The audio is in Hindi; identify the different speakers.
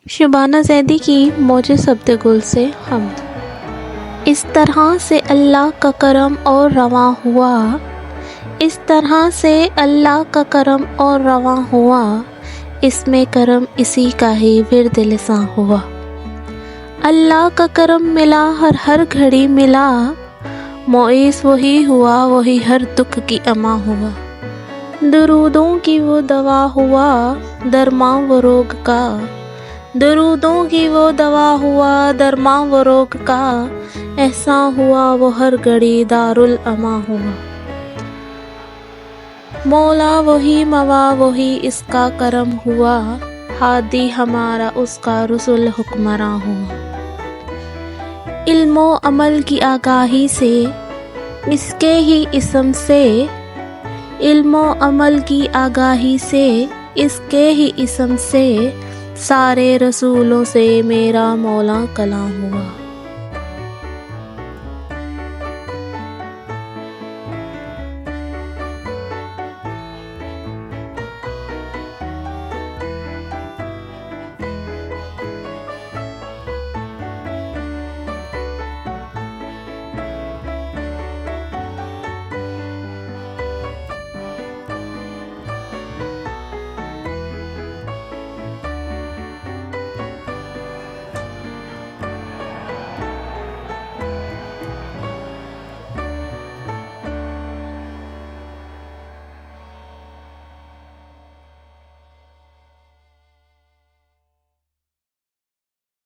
Speaker 1: शबाना ज़ैदी की मौजे शब्द गुल से हमद। इस तरह से अल्लाह का करम और रवां हुआ, इस तरह से अल्लाह का करम और रवां हुआ, इसमें करम इसी का ही विर्द लिसां हुआ। अल्लाह का करम मिला हर हर घड़ी मिला, मोइस वही हुआ वही हर दुख की अमा हुआ। दरूदों की वो दवा हुआ दरमा वो रोग का, दरूदों की वो दवा हुआ दरमा वो रोग का, ऐसा हुआ वो हर घड़ी दारुल अमा हुआ। मौला वही मवा वही इसका करम हुआ, हादी हमारा उसका रसूल हुक्मरां हुआ। इल्मो अमल की आगाही से इसके ही इस्म से, इल्मो अमल की आगाही से इसके ही इस्म से, सारे रसूलों से मेरा मौला कलाम हुआ।